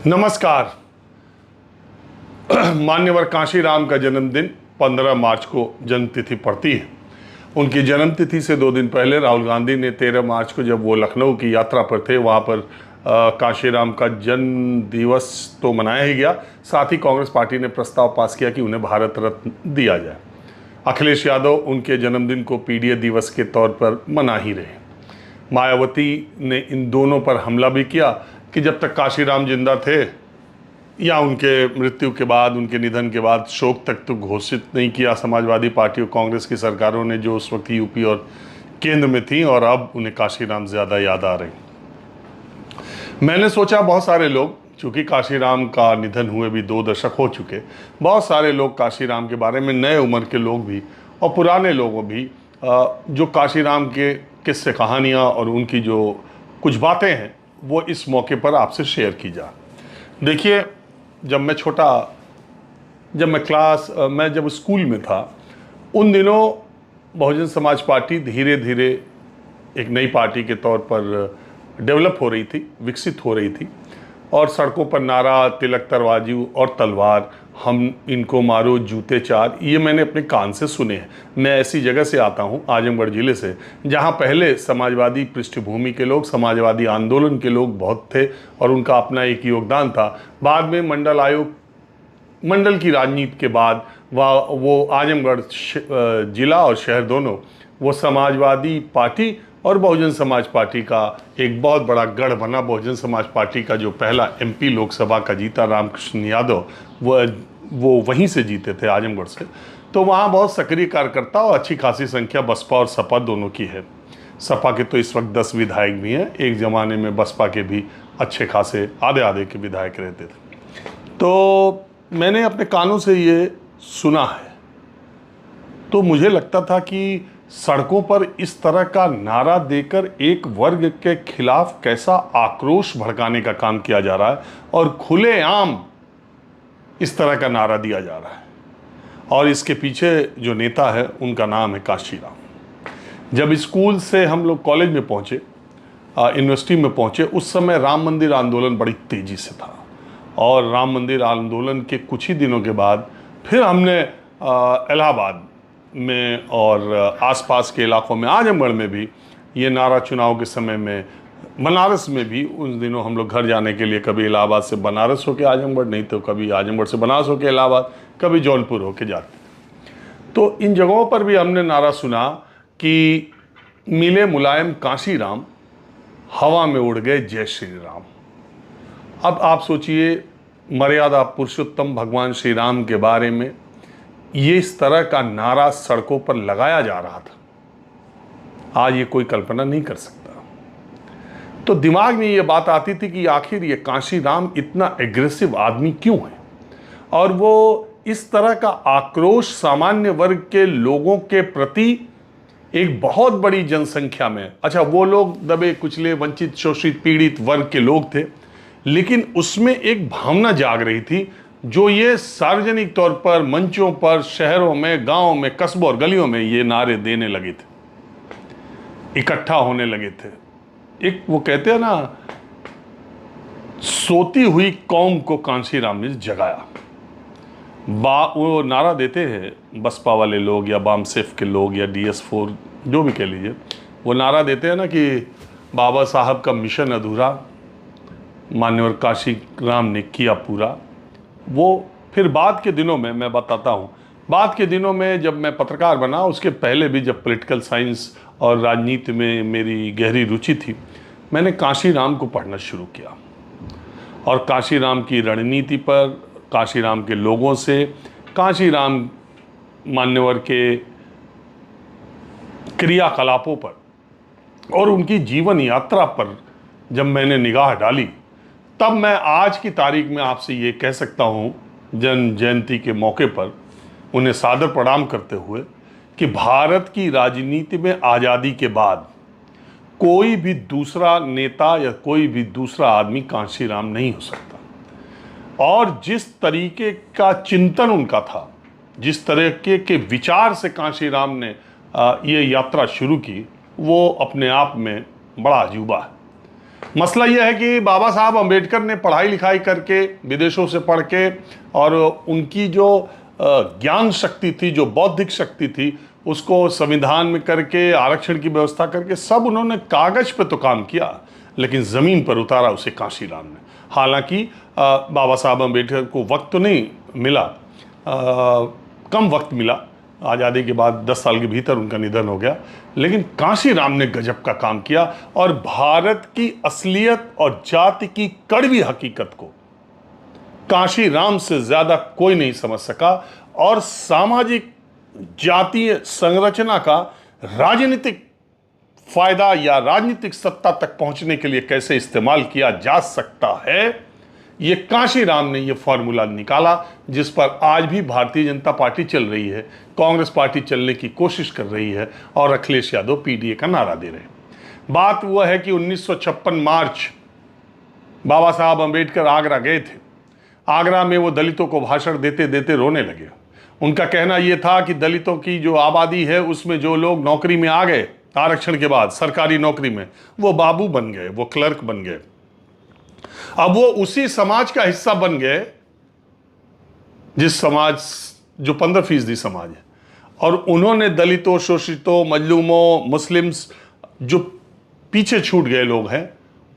नमस्कार। मान्यवर कांशीराम का जन्मदिन 15 मार्च को जन्मतिथि पड़ती है। उनकी जन्मतिथि से 2 दिन पहले राहुल गांधी ने 13 मार्च को, जब वो लखनऊ की यात्रा पर थे, वहाँ पर कांशीराम का जन्म दिवस तो मनाया ही गया, साथ ही कांग्रेस पार्टी ने प्रस्ताव पास किया कि उन्हें भारत रत्न दिया जाए। अखिलेश यादव उनके जन्मदिन को पीडीए दिवस के तौर पर मना ही रहे। मायावती ने इन दोनों पर हमला भी किया कि जब तक कांशीराम जिंदा थे या उनके मृत्यु के बाद, उनके निधन के बाद शोक तक तो घोषित नहीं किया समाजवादी पार्टी और कांग्रेस की सरकारों ने, जो उस वक्त यूपी और केंद्र में थी, और अब उन्हें कांशीराम ज़्यादा याद आ रहे। मैंने सोचा बहुत सारे लोग, चूँकि कांशीराम का निधन हुए भी 2 दशक हो चुके, बहुत सारे लोग कांशीराम के बारे में, नए उम्र के लोग भी और पुराने लोगों भी, जो कांशीराम के किस्से कहानियाँ और उनकी जो कुछ बातें हैं, वो इस मौके पर आपसे शेयर की जा। देखिए, जब मैं जब स्कूल में था, उन दिनों बहुजन समाज पार्टी धीरे धीरे एक नई पार्टी के तौर पर डेवलप हो रही थी, विकसित हो रही थी, और सड़कों पर नारा, तिलक तराजू और तलवार, हम इनको मारो जूते चार, ये मैंने अपने कान से सुने हैं। मैं ऐसी जगह से आता हूँ, आजमगढ़ ज़िले से, जहाँ पहले समाजवादी पृष्ठभूमि के लोग, समाजवादी आंदोलन के लोग बहुत थे और उनका अपना एक योगदान था। बाद में मंडल की राजनीति के बाद वो आजमगढ़ ज़िला और शहर दोनों, वो समाजवादी पार्टी और बहुजन समाज पार्टी का एक बहुत बड़ा गढ़ बना। बहुजन समाज पार्टी का जो पहला एमपी लोकसभा का जीता, रामकृष्ण यादव, वो वहीं से जीते थे, आजमगढ़ से। तो वहाँ बहुत सक्रिय कार्यकर्ता और अच्छी खासी संख्या बसपा और सपा दोनों की है। सपा के तो इस वक्त 10 विधायक भी हैं, एक ज़माने में बसपा के भी अच्छे खासे आधे के विधायक रहते थे। तो मैंने अपने कानों से ये सुना है, तो मुझे लगता था कि सड़कों पर इस तरह का नारा देकर एक वर्ग के खिलाफ कैसा आक्रोश भड़काने का काम किया जा रहा है, और खुलेआम इस तरह का नारा दिया जा रहा है। और इसके पीछे जो नेता है, उनका नाम है कांशीराम। जब स्कूल से हम लोग कॉलेज में पहुँचे, यूनिवर्सिटी में पहुँचे, उस समय राम मंदिर आंदोलन बड़ी तेज़ी से था, और राम मंदिर आंदोलन के कुछ ही दिनों के बाद फिर हमने इलाहाबाद में और आसपास के इलाकों में, आजमगढ़ में भी ये नारा चुनाव के समय में, बनारस में भी, उन दिनों हम लोग घर जाने के लिए कभी इलाहाबाद से बनारस होके आजमगढ़, नहीं तो कभी आजमगढ़ से बनारस होके इलाहाबाद, कभी जौनपुर होके जाते। तो इन जगहों पर भी हमने नारा सुना कि मिले मुलायम कांशीराम, हवा में उड़ गए जय श्री राम। अब आप सोचिए, मर्यादा पुरुषोत्तम भगवान श्री राम के बारे में ये इस तरह का नारा सड़कों पर लगाया जा रहा था, आज ये कोई कल्पना नहीं कर सकता। तो दिमाग में ये बात आती थी कि आखिर ये कांशीराम इतना एग्रेसिव आदमी क्यों है, और वो इस तरह का आक्रोश सामान्य वर्ग के लोगों के प्रति, एक बहुत बड़ी जनसंख्या में, अच्छा वो लोग दबे कुचले, वंचित, शोषित, पीड़ित वर्ग के लोग थे, लेकिन उसमें एक भावना जाग रही थी, जो ये सार्वजनिक तौर पर मंचों पर, शहरों में, गांवों में, कस्बों और गलियों में ये नारे देने लगे थे, इकट्ठा होने लगे थे। एक वो कहते हैं ना, सोती हुई कौम को कांशीराम ने जगाया। वो नारा देते हैं बसपा वाले लोग या बामसेफ के लोग या DS4, जो भी कह लीजिए, वो नारा देते हैं ना कि बाबा साहब का मिशन अधूरा, मान्यवर कांशीराम ने किया पूरा। वो फिर बाद के दिनों में मैं बताता हूँ, बाद के दिनों में जब मैं पत्रकार बना, उसके पहले भी जब पॉलिटिकल साइंस और राजनीति में मेरी गहरी रुचि थी, मैंने कांशीराम को पढ़ना शुरू किया, और कांशीराम की रणनीति पर, कांशीराम के लोगों से, कांशीराम मान्यवर के क्रियाकलापों पर और उनकी जीवन यात्रा पर जब मैंने निगाह डाली, तब मैं आज की तारीख में आपसे ये कह सकता हूँ, जन्म जयंती के मौके पर उन्हें सादर प्रणाम करते हुए, कि भारत की राजनीति में आज़ादी के बाद कोई भी दूसरा नेता या कोई भी दूसरा आदमी कांशीराम नहीं हो सकता। और जिस तरीके का चिंतन उनका था, जिस तरीके के विचार से कांशीराम ने ये यात्रा शुरू की, वो अपने आप में बड़ा अजूबा है। मसला यह है कि बाबा साहब अम्बेडकर ने पढ़ाई लिखाई करके, विदेशों से पढ़ के, और उनकी जो ज्ञान शक्ति थी, जो बौद्धिक शक्ति थी, उसको संविधान में करके, आरक्षण की व्यवस्था करके, सब उन्होंने कागज पे तो काम किया, लेकिन ज़मीन पर उतारा उसे कांशीराम ने। हालांकि बाबा साहब अम्बेडकर को वक्त तो नहीं मिला, कम वक्त मिला, आज़ादी के बाद 10 साल के भीतर उनका निधन हो गया, लेकिन कांशीराम ने गजब का काम किया और भारत की असलियत और जाति की कड़वी हकीकत को कांशीराम से ज़्यादा कोई नहीं समझ सका, और सामाजिक जातीय संरचना का राजनीतिक फायदा या राजनीतिक सत्ता तक पहुंचने के लिए कैसे इस्तेमाल किया जा सकता है, ये कांशीराम ने ये फॉर्मूला निकाला, जिस पर आज भी भारतीय जनता पार्टी चल रही है, कांग्रेस पार्टी चलने की कोशिश कर रही है, और अखिलेश यादव पीडीए का नारा दे रहे हैं। बात वह है कि 1956 मार्च बाबा साहब अम्बेडकर आगरा गए थे। आगरा में वो दलितों को भाषण देते देते रोने लगे। उनका कहना यह था कि दलितों की जो आबादी है, उसमें जो लोग नौकरी में आ गए आरक्षण के बाद, सरकारी नौकरी में, वो बाबू बन गए, वो क्लर्क बन गए। अब वो उसी समाज का हिस्सा बन गए जिस समाज, जो 15% समाज है, और उन्होंने दलितों, शोषितों, मजलूमों, मुस्लिम्स, जो पीछे छूट गए लोग हैं,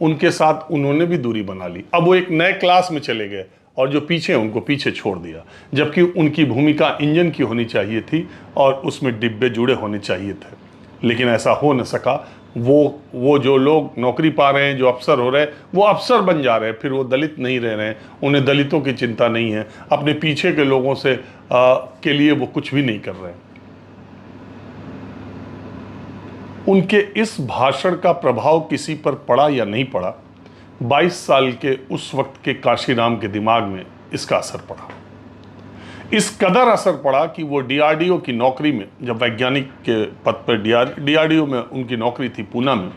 उनके साथ उन्होंने भी दूरी बना ली। अब वो एक नए क्लास में चले गए, और जो पीछे उनको पीछे छोड़ दिया, जबकि उनकी भूमिका इंजन की होनी चाहिए थी और उसमें डिब्बे जुड़े होने चाहिए थे, लेकिन ऐसा हो न सका। वो जो लोग नौकरी पा रहे हैं, जो अफसर हो रहे हैं, वो अफसर बन जा रहे हैं, फिर वो दलित नहीं रह रहे हैं, उन्हें दलितों की चिंता नहीं है, अपने पीछे के लोगों से के लिए वो कुछ भी नहीं कर रहे हैं। उनके इस भाषण का प्रभाव किसी पर पड़ा या नहीं पड़ा, 22 साल के उस वक्त के कांशीराम के दिमाग में इसका असर पड़ा। इस कदर असर पड़ा कि वो डीआरडीओ की नौकरी में, जब वैज्ञानिक के पद पर डीआरडीओ में उनकी नौकरी थी पूना में,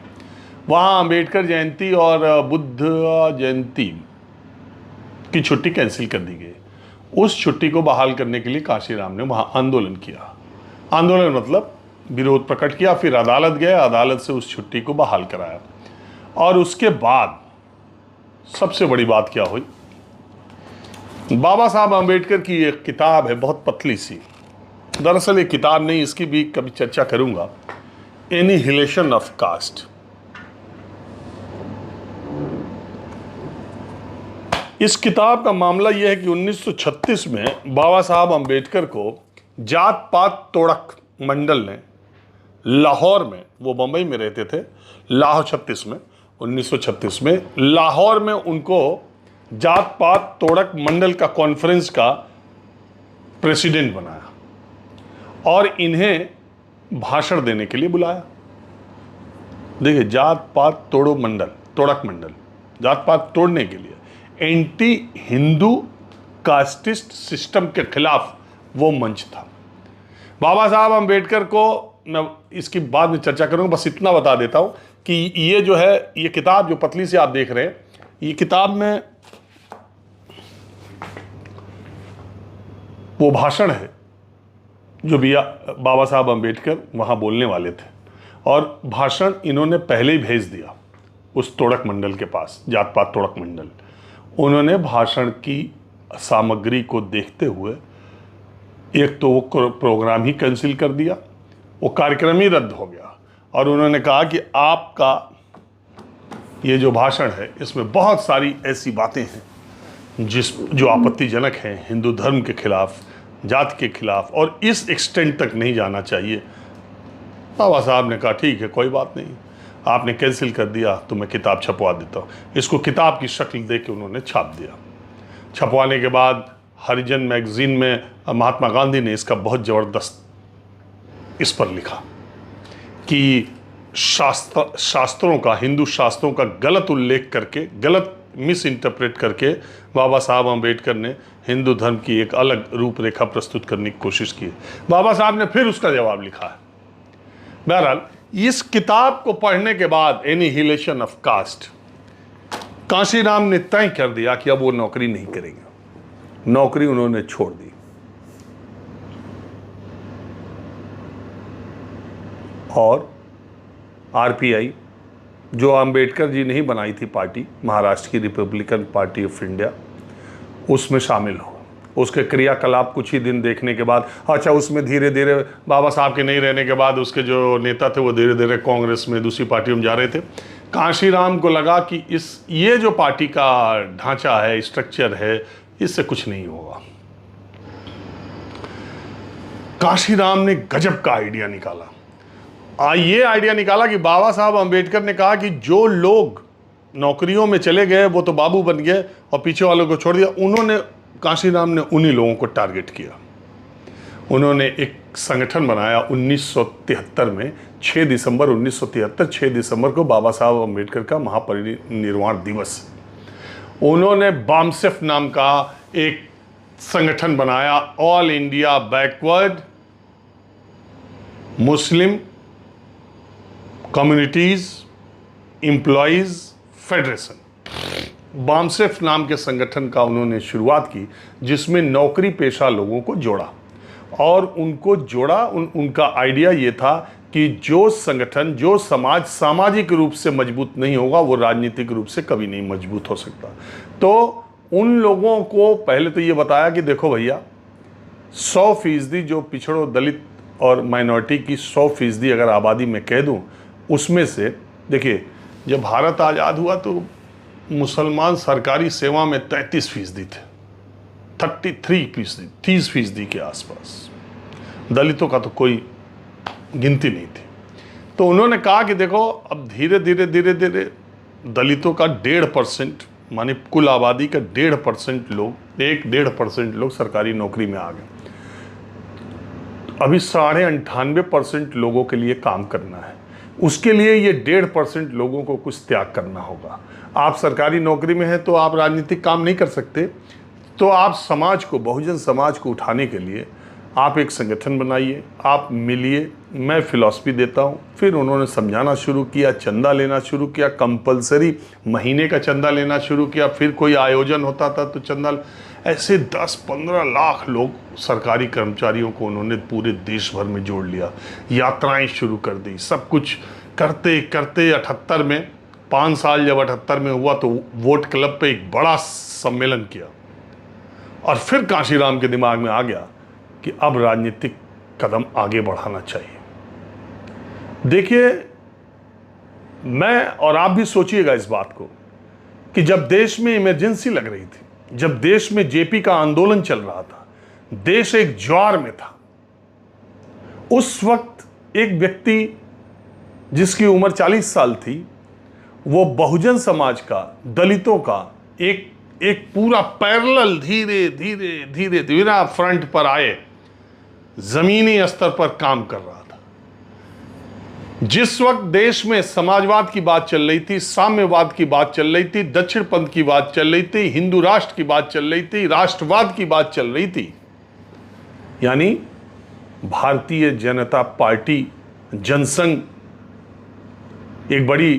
वहाँ अम्बेडकर जयंती और बुद्ध जयंती की छुट्टी कैंसिल कर दी गई। उस छुट्टी को बहाल करने के लिए कांशीराम ने वहाँ आंदोलन किया। आंदोलन मतलब विरोध प्रकट किया, फिर अदालत गए, अदालत से उस छुट्टी को बहाल कराया। और उसके बाद सबसे बड़ी बात क्या हुई, बाबा साहब अम्बेडकर की एक किताब है, बहुत पतली सी, दरअसल एक किताब नहीं, इसकी भी कभी चर्चा करूंगा, एनिहिलेशन ऑफ कास्ट। इस किताब का मामला यह है कि 1936 में बाबा साहब अम्बेडकर को जात पात तोड़क मंडल ने लाहौर में, वो बंबई में रहते थे, लाहौर 36 में, 1936 में लाहौर में उनको जात पात तोड़क मंडल का कॉन्फ्रेंस का प्रेसिडेंट बनाया और इन्हें भाषण देने के लिए बुलाया। देखिए, जात पात तोड़ो मंडल, तोड़क मंडल, जात पात तोड़ने के लिए, एंटी हिंदू कास्टिस्ट सिस्टम के खिलाफ वो मंच था। बाबा साहब अम्बेडकर को मैं इसकी बाद में चर्चा करूंगा, बस इतना बता देता हूं कि ये जो है, ये किताब जो पतली सी आप देख रहे हैं, ये किताब में वो भाषण है जो भी बाबा साहब अम्बेडकर वहाँ बोलने वाले थे, और भाषण इन्होंने पहले ही भेज दिया उस तोड़क मंडल के पास, जात पात तोड़क मंडल। उन्होंने भाषण की सामग्री को देखते हुए एक तो वो प्रोग्राम ही कैंसिल कर दिया, वो कार्यक्रम ही रद्द हो गया, और उन्होंने कहा कि आपका ये जो भाषण है इसमें बहुत सारी ऐसी बातें हैं जो आपत्तिजनक हैं, हिंदू धर्म के खिलाफ, जात के खिलाफ, और इस एक्सटेंट तक नहीं जाना चाहिए। बाबा साहब ने कहा ठीक है, कोई बात नहीं, आपने कैंसिल कर दिया तो मैं किताब छपवा देता हूँ। इसको किताब की शक्ल दे के उन्होंने छाप दिया। छपवाने के बाद हरिजन मैगजीन में महात्मा गांधी ने इसका बहुत ज़बरदस्त इस पर लिखा कि शास्त्रों का, हिंदू शास्त्रों का गलत उल्लेख करके, गलत मिस इंटरप्रेट करके बाबा साहब अम्बेडकर ने हिंदू धर्म की एक अलग रूपरेखा प्रस्तुत करने की कोशिश की। बाबा साहब ने फिर उसका जवाब लिखा है। बहरहाल, इस किताब को पढ़ने के बाद, एनिहिलेशन ऑफ कास्ट, कांशीराम ने तय कर दिया कि अब वो नौकरी नहीं करेंगे। नौकरी उन्होंने छोड़ दी और आरपीआई, जो अंबेडकर जी ने ही बनाई थी पार्टी, महाराष्ट्र की रिपब्लिकन पार्टी ऑफ इंडिया, उसमें शामिल हो। उसके क्रियाकलाप कुछ ही दिन देखने के बाद, अच्छा, उसमें धीरे धीरे बाबा साहब के नहीं रहने के बाद उसके जो नेता थे वो धीरे धीरे कांग्रेस में दूसरी पार्टियों में जा रहे थे। कांशीराम को लगा कि ये जो पार्टी का ढांचा है, स्ट्रक्चर है, इससे कुछ नहीं होगा। कांशीराम ने गजब का आइडिया निकाला। ये आइडिया निकाला कि बाबा साहब अंबेडकर ने कहा कि जो लोग नौकरियों में चले गए वो तो बाबू बन गए और पीछे वालों को छोड़ दिया। उन्होंने, कांशीराम ने उन्हीं लोगों को टारगेट किया। उन्होंने एक संगठन बनाया 1973 में, 6 दिसंबर 1973, 6 दिसंबर को बाबा साहब अंबेडकर का महापरिनिर्वाण दिवस। उन्होंने बामसेफ नाम का एक संगठन बनाया, ऑल इंडिया बैकवर्ड मुस्लिम कम्युनिटीज एम्प्लॉयज फेडरेशन। बामसेफ नाम के संगठन का उन्होंने शुरुआत की, जिसमें नौकरी पेशा लोगों को जोड़ा और उनको जोड़ा। उनका आइडिया ये था कि जो संगठन, जो समाज सामाजिक रूप से मजबूत नहीं होगा वो राजनीतिक रूप से कभी नहीं मजबूत हो सकता। तो उन लोगों को पहले तो ये बताया कि देखो भैया, 100% जो पिछड़ो, दलित और माइनॉरिटी की 100% अगर आबादी में कह दूं, उसमें से देखिए, जब भारत आज़ाद हुआ तो मुसलमान सरकारी सेवा में 33% थे, 33%, 30% के आसपास। दलितों का तो कोई गिनती नहीं थी। तो उन्होंने कहा कि देखो, अब धीरे धीरे धीरे धीरे दलितों का 1.5%, माने कुल आबादी का 1.5% लोग, 1.5% लोग सरकारी नौकरी में आ गए। अभी 98.5% लोगों के लिए काम करना है। उसके लिए ये 1.5% लोगों को कुछ त्याग करना होगा। आप सरकारी नौकरी में हैं तो आप राजनीतिक काम नहीं कर सकते, तो आप समाज को, बहुजन समाज को उठाने के लिए आप एक संगठन बनाइए, आप मिलिए, मैं फिलॉसफी देता हूँ। फिर उन्होंने समझाना शुरू किया, चंदा लेना शुरू किया, कंपलसरी महीने का चंदा लेना शुरू किया। फिर कोई आयोजन होता था तो चंदा, ऐसे 10-15 लाख लोग सरकारी कर्मचारियों को उन्होंने पूरे देश भर में जोड़ लिया। यात्राएं शुरू कर दी, सब कुछ करते करते 78 में, 5 साल जब 78 में हुआ तो वोट क्लब पे एक बड़ा सम्मेलन किया। और फिर कांशीराम के दिमाग में आ गया कि अब राजनीतिक कदम आगे बढ़ाना चाहिए। देखिए, मैं और आप भी सोचिएगा इस बात को कि जब देश में इमरजेंसी लग रही थी, जब देश में जेपी का आंदोलन चल रहा था, देश एक ज्वार में था, उस वक्त एक व्यक्ति जिसकी उम्र 40 साल थी, वो बहुजन समाज का, दलितों का एक पूरा पैरेलल धीरे धीरे धीरे धीरे फ्रंट पर आए, जमीनी स्तर पर काम कर रहा था। जिस वक्त देश में समाजवाद की बात चल रही थी, साम्यवाद की बात चल रही थी, दक्षिण पंथ की बात चल रही थी, हिंदू राष्ट्र की बात चल रही थी, राष्ट्रवाद की बात चल रही थी, यानी भारतीय जनता पार्टी, जनसंघ एक बड़ी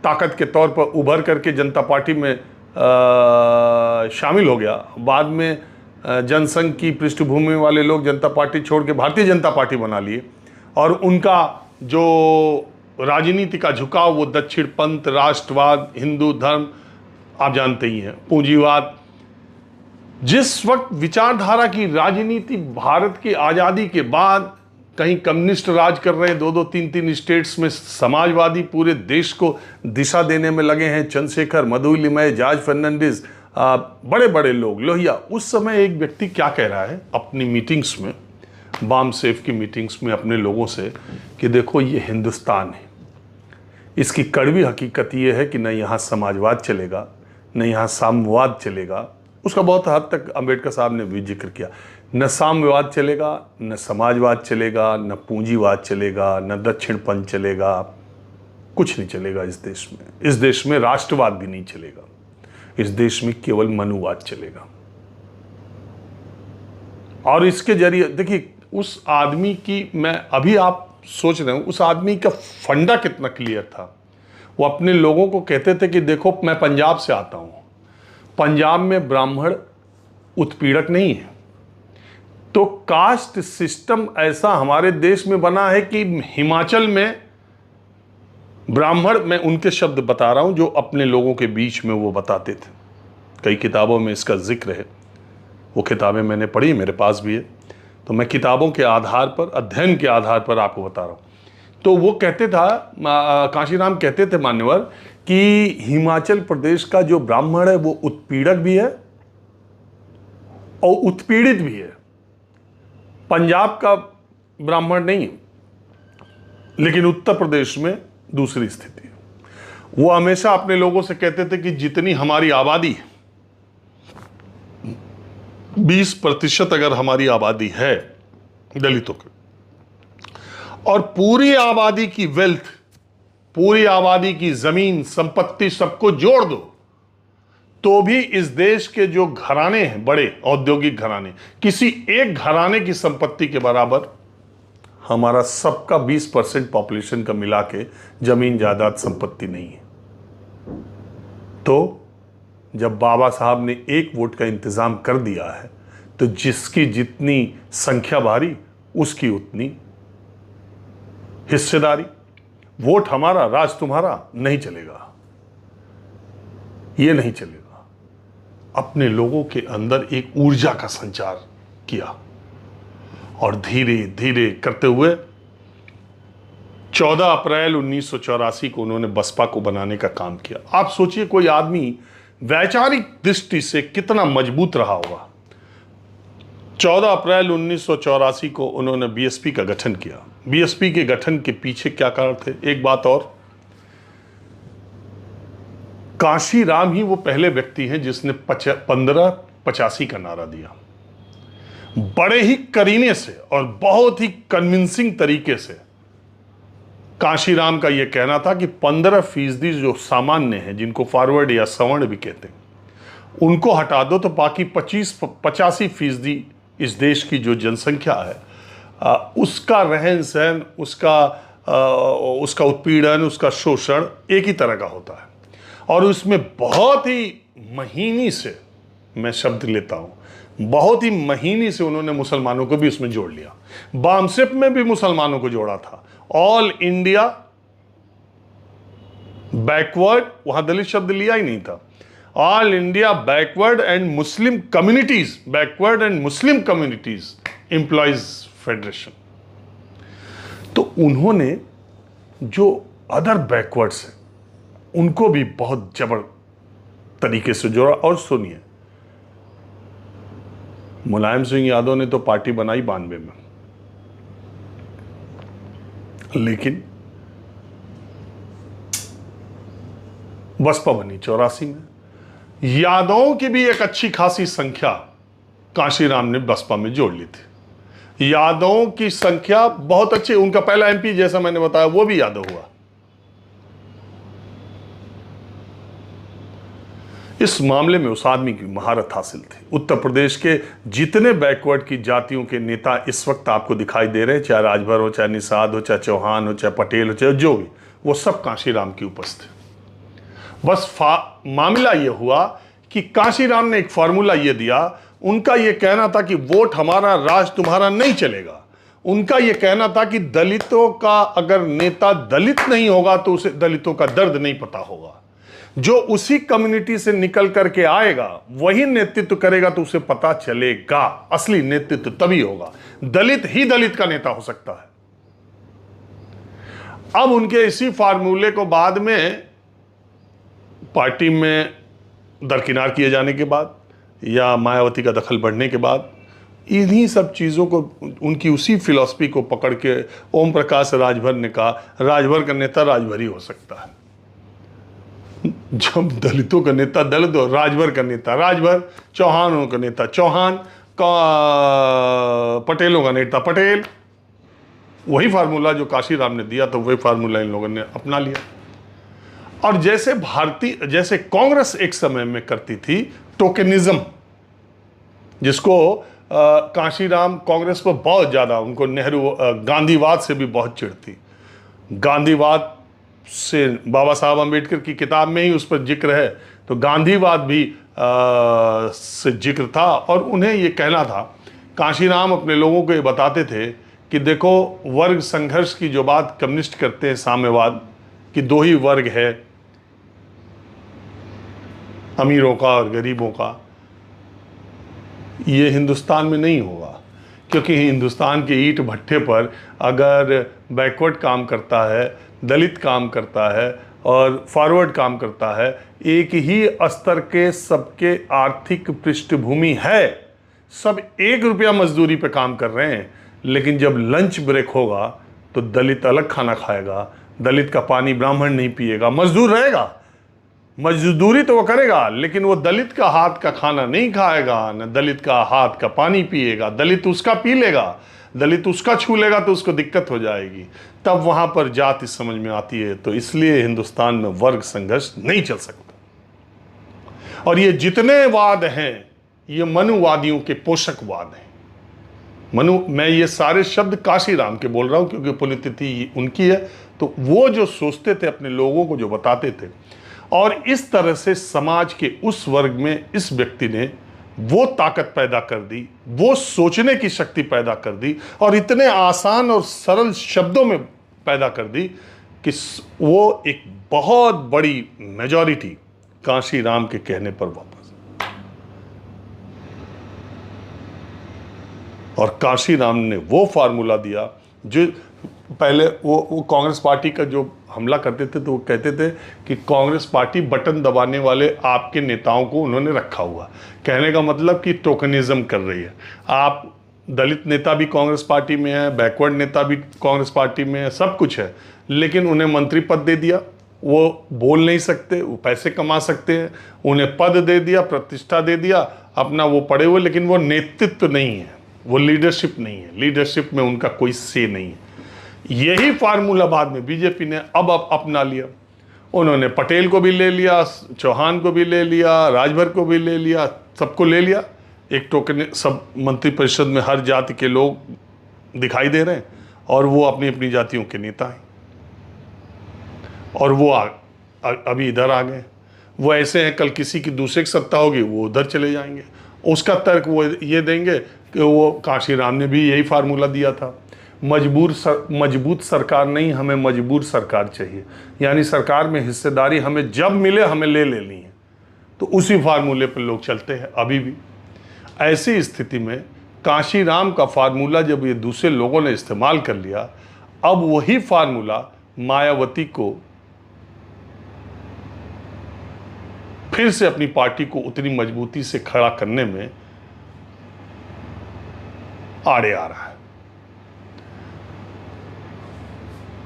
ताकत के तौर पर उभर करके जनता पार्टी में शामिल हो गया। बाद में जनसंघ की पृष्ठभूमि वाले लोग जनता पार्टी छोड़ के भारतीय जनता पार्टी बना लिए, और उनका जो राजनीति का झुकाव वो दक्षिण पंथ, राष्ट्रवाद, हिंदू धर्म, आप जानते ही हैं, पूंजीवाद। जिस वक्त विचारधारा की राजनीति भारत की आज़ादी के बाद, कहीं कम्युनिस्ट राज कर रहे हैं 2-2, 3-3 स्टेट्स में, समाजवादी पूरे देश को दिशा देने में लगे हैं, चंद्रशेखर, मधुलिमय, जॉर्ज फर्नांडिस, बड़े बड़े लोग, लोहिया। उस समय एक व्यक्ति क्या कह रहा है अपनी मीटिंग्स में, बामसेफ की मीटिंग्स में अपने लोगों से, कि देखो ये हिंदुस्तान है, इसकी कड़वी हकीकत ये है कि न यहाँ समाजवाद चलेगा, न यहाँ साम्यवाद चलेगा। उसका बहुत हद तक अंबेडकर साहब ने भी जिक्र किया। न साम्यवाद चलेगा, न समाजवाद चलेगा, न पूंजीवाद चलेगा, न दक्षिण पंथ चलेगा, कुछ नहीं चलेगा इस देश में। इस देश में राष्ट्रवाद भी नहीं चलेगा, इस देश में केवल मनुवाद चलेगा। और इसके जरिए देखिए, उस आदमी की, मैं अभी आप सोच रहे हो उस आदमी का फंडा कितना क्लियर था। वो अपने लोगों को कहते थे कि देखो, मैं पंजाब से आता हूं, पंजाब में ब्राह्मण उत्पीड़क नहीं है, तो कास्ट सिस्टम ऐसा हमारे देश में बना है कि हिमाचल में ब्राह्मण, मैं उनके शब्द बता रहा हूं जो अपने लोगों के बीच में वो बताते थे। कई किताबों में इसका जिक्र है, वो किताबें मैंने पढ़ी, मेरे पास भी है, तो मैं किताबों के आधार पर, अध्ययन के आधार पर आपको बता रहा हूं। तो वो कहते था, कांशीराम कहते थे मान्यवर, कि हिमाचल प्रदेश का जो ब्राह्मण है वो उत्पीड़क भी है और उत्पीड़ित भी है। पंजाब का ब्राह्मण नहीं, लेकिन उत्तर प्रदेश में दूसरी स्थिति है। वो हमेशा अपने लोगों से कहते थे कि जितनी हमारी आबादी, 20% अगर हमारी आबादी है दलितों की, और पूरी आबादी की वेल्थ, पूरी आबादी की जमीन संपत्ति सबको जोड़ दो, तो भी इस देश के जो घराने हैं, बड़े औद्योगिक घराने, किसी एक घराने की संपत्ति के बराबर हमारा सबका 20% पॉपुलेशन का मिला के जमीन जायदाद संपत्ति नहीं है। तो जब बाबा साहब ने एक वोट का इंतजाम कर दिया है, तो जिसकी जितनी संख्या भारी उसकी उतनी हिस्सेदारी। वोट हमारा, राज तुम्हारा नहीं चलेगा, यह नहीं चलेगा। अपने लोगों के अंदर एक ऊर्जा का संचार किया और धीरे धीरे करते हुए 14 अप्रैल 1984 को उन्होंने बसपा को बनाने का काम किया। आप सोचिए कोई आदमी वैचारिक दृष्टि से कितना मजबूत रहा होगा। 14 अप्रैल 1984 को उन्होंने बीएसपी का गठन किया। बीएसपी के गठन के पीछे क्या कारण थे? एक बात और, कांशीराम ही वो पहले व्यक्ति हैं जिसने 1585 का नारा दिया। बड़े ही करीने से और बहुत ही कन्विंसिंग तरीके से कांशीराम का यह कहना था कि 15% जो सामान्य हैं, जिनको फॉरवर्ड या सवर्ण भी कहते हैं, उनको हटा दो तो बाकी 85% इस देश की जो जनसंख्या है, उसका रहन सहन, उसका उत्पीड़न, उसका शोषण एक ही तरह का होता है। और उसमें बहुत ही महीनी से, मैं शब्द लेता हूं, बहुत ही महीनी से उन्होंने मुसलमानों को भी उसमें जोड़ लिया। बामसेप में भी मुसलमानों को जोड़ा था। ऑल इंडिया बैकवर्ड, वहां दलित शब्द लिया ही नहीं था। All India backward and Muslim communities, backward and Muslim communities employees federation. तो उन्होंने जो अदर बैकवर्ड्स हैं उनको भी बहुत जबर तरीके से जोड़ा। और सुनिए, मुलायम सिंह यादव ने तो पार्टी बनाई 92 में, लेकिन बसपा बनी 84 में। यादवों की भी एक अच्छी खासी संख्या कांशीराम ने बसपा में जोड़ ली थी। यादवों की संख्या बहुत अच्छी, उनका पहला एमपी जैसा मैंने बताया वो भी यादव हुआ। इस मामले में उस आदमी की महारत हासिल थी। उत्तर प्रदेश के जितने बैकवर्ड की जातियों के नेता इस वक्त आपको दिखाई दे रहे हैं, चाहे राजभर हो, चाहे निषाद हो, चाहे चौहान हो, चाहे पटेल हो, चाहे जो भी, वो सब कांशीराम के उपस्थित थे। बस मामला यह हुआ कि कांशीराम ने एक फॉर्मूला यह दिया। उनका यह कहना था कि वोट हमारा, राज तुम्हारा नहीं चलेगा। उनका यह कहना था कि दलितों का अगर नेता दलित नहीं होगा तो उसे दलितों का दर्द नहीं पता होगा। जो उसी कम्युनिटी से निकल करके आएगा वही नेतृत्व करेगा तो उसे पता चलेगा। असली नेतृत्व तभी होगा, दलित ही दलित का नेता हो सकता है। अब उनके इसी फार्मूले को बाद में पार्टी में दरकिनार किए जाने के बाद या मायावती का दखल बढ़ने के बाद, इन्हीं सब चीज़ों को, उनकी उसी फिलॉसफी को पकड़ के ओम प्रकाश राजभर ने कहा राजभर का नेता राजभर ही हो सकता है। जब दलितों का नेता दलित हो, राजभर का नेता राजभर, चौहानों का नेता चौहान, पटेलों का नेता पटेल। वही फार्मूला जो कांशीराम ने दिया तो वही फार्मूला इन लोगों ने अपना लिया। और जैसे कांग्रेस एक समय में करती थी टोकेनिज्म, जिसको कांशीराम कांग्रेस पर बहुत ज़्यादा, उनको नेहरू गांधीवाद से भी बहुत चिढ़ थी। गांधीवाद से बाबा साहब अम्बेडकर की किताब में ही उस पर जिक्र है, तो गांधीवाद भी से जिक्र था। और उन्हें ये कहना था, कांशीराम अपने लोगों को ये बताते थे कि देखो, वर्ग संघर्ष की जो बात कम्युनिस्ट करते हैं, साम्यवाद, कि दो ही वर्ग है, अमीरों का और गरीबों का, ये हिंदुस्तान में नहीं होगा। क्योंकि हिंदुस्तान के ईंट भट्ठे पर अगर बैकवर्ड काम करता है, दलित काम करता है और फॉरवर्ड काम करता है, एक ही स्तर के सबके आर्थिक पृष्ठभूमि है, सब 1 रुपया मजदूरी पे काम कर रहे हैं, लेकिन जब लंच ब्रेक होगा तो दलित अलग खाना खाएगा, दलित का पानी ब्राह्मण नहीं पिएगा, मजदूर रहेगा, मजदूरी तो वो करेगा, लेकिन वो दलित का हाथ का खाना नहीं खाएगा, न दलित का हाथ का पानी पिएगा, दलित उसका पी लेगा, दलित उसका छू लेगा तो उसको दिक्कत हो जाएगी। तब वहां पर जाति समझ में आती है। तो इसलिए हिंदुस्तान में वर्ग संघर्ष नहीं चल सकता। और ये जितने वाद हैं, ये मनुवादियों के पोषकवाद हैं। मैं ये सारे शब्द काशीराम के बोल रहा हूं क्योंकि पुण्यतिथि उनकी है। तो वो जो सोचते थे, अपने लोगों को जो बताते थे, और इस तरह से समाज के उस वर्ग में इस व्यक्ति ने वो ताकत पैदा कर दी, वो सोचने की शक्ति पैदा कर दी, और इतने आसान और सरल शब्दों में पैदा कर दी कि वो एक बहुत बड़ी मेजॉरिटी काशीराम के कहने पर वापस। और काशीराम ने वो फार्मूला दिया जो पहले वो कांग्रेस पार्टी का जो हमला करते थे, तो वो कहते थे कि कांग्रेस पार्टी बटन दबाने वाले आपके नेताओं को उन्होंने रखा हुआ। कहने का मतलब कि टोकनिज्म कर रही है। आप दलित नेता भी कांग्रेस पार्टी में है, बैकवर्ड नेता भी कांग्रेस पार्टी में है, सब कुछ है, लेकिन उन्हें मंत्री पद दे दिया। वो बोल नहीं सकते, वो पैसे कमा सकते हैं, उन्हें पद दे दिया, प्रतिष्ठा दे दिया, अपना वो पड़े हुए, लेकिन वो नेतृत्व नहीं है, वो लीडरशिप नहीं है, लीडरशिप में उनका कोई से नहीं है। यही फार्मूला बाद में बीजेपी ने अब अपना लिया। उन्होंने पटेल को भी ले लिया, चौहान को भी ले लिया, राजभर को भी ले लिया, सबको ले लिया। एक टोकन सब मंत्रिपरिषद में हर जाति के लोग दिखाई दे रहे हैं, और वो अपनी अपनी जातियों के नेता हैं। और वो अभी इधर आ गए। वो ऐसे हैं, कल किसी की दूसरे की सत्ता होगी, वो उधर चले जाएंगे। उसका तर्क वो ये देंगे कि वो काशीराम ने भी यही फार्मूला दिया था, मजबूत सरकार नहीं, हमें मजबूर सरकार चाहिए। यानी सरकार में हिस्सेदारी हमें जब मिले हमें ले लेनी है। तो उसी फार्मूले पर लोग चलते हैं अभी भी। ऐसी स्थिति में काशीराम का फार्मूला जब ये दूसरे लोगों ने इस्तेमाल कर लिया, अब वही फार्मूला मायावती को फिर से अपनी पार्टी को उतनी मजबूती से खड़ा करने में आड़े आ रहा है।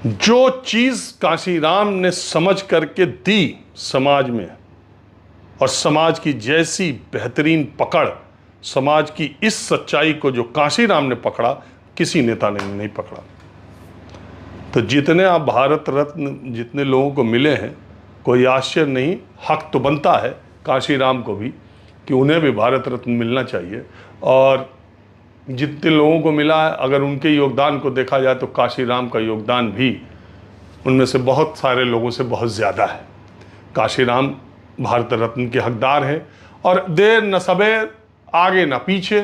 जो चीज काशीराम ने समझ करके दी समाज में, और समाज की जैसी बेहतरीन पकड़, समाज की इस सच्चाई को जो काशीराम ने पकड़ा, किसी नेता ने नहीं पकड़ा। तो जितने आप भारत रत्न जितने लोगों को मिले हैं, कोई आश्चर्य नहीं, हक तो बनता है काशीराम को भी कि उन्हें भी भारत रत्न मिलना चाहिए। और जितने लोगों को मिला है, अगर उनके योगदान को देखा जाए तो काशीराम का योगदान भी उनमें से बहुत सारे लोगों से बहुत ज़्यादा है। काशीराम भारत रत्न के हकदार हैं, और देर न सबेर, आगे न पीछे,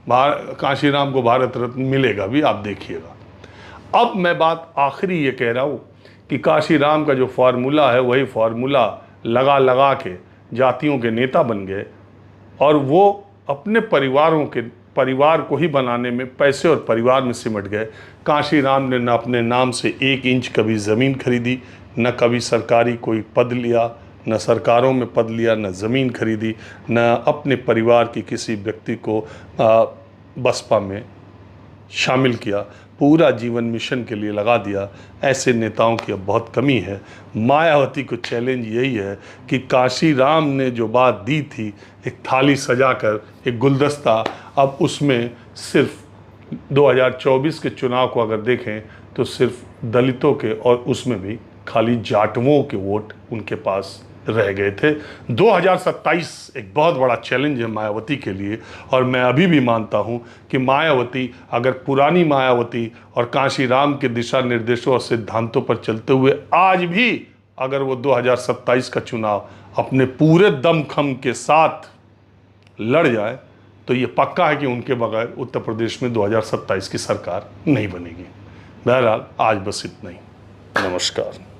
काशीराम को भारत रत्न मिलेगा भी, आप देखिएगा। अब मैं बात आखिरी ये कह रहा हूँ कि काशीराम का जो फार्मूला है, वही फार्मूला लगा लगा के जातियों के नेता बन गए, और वो अपने परिवार को ही बनाने में, पैसे और परिवार में सिमट गए। काशीराम ने न अपने नाम से 1 इंच कभी ज़मीन खरीदी, न कभी सरकारी कोई पद लिया, न सरकारों में पद लिया, न ज़मीन खरीदी, न अपने परिवार के किसी व्यक्ति को बसपा में शामिल किया। पूरा जीवन मिशन के लिए लगा दिया। ऐसे नेताओं की अब बहुत कमी है। मायावती को चैलेंज यही है कि काशीराम ने जो बात दी थी, एक थाली सजाकर, एक गुलदस्ता, अब उसमें सिर्फ 2024 के चुनाव को अगर देखें तो सिर्फ दलितों के, और उसमें भी खाली जाटवों के वोट उनके पास रह गए थे। 2027 एक बहुत बड़ा चैलेंज है मायावती के लिए, और मैं अभी भी मानता हूं कि मायावती अगर पुरानी मायावती और काशीराम के दिशा निर्देशों और सिद्धांतों पर चलते हुए आज भी अगर वो 2027 का चुनाव अपने पूरे दमखम के साथ लड़ जाए, तो ये पक्का है कि उनके बगैर उत्तर प्रदेश में 2027 की सरकार नहीं बनेगी। बहरहाल आज बस इतना ही। नमस्कार।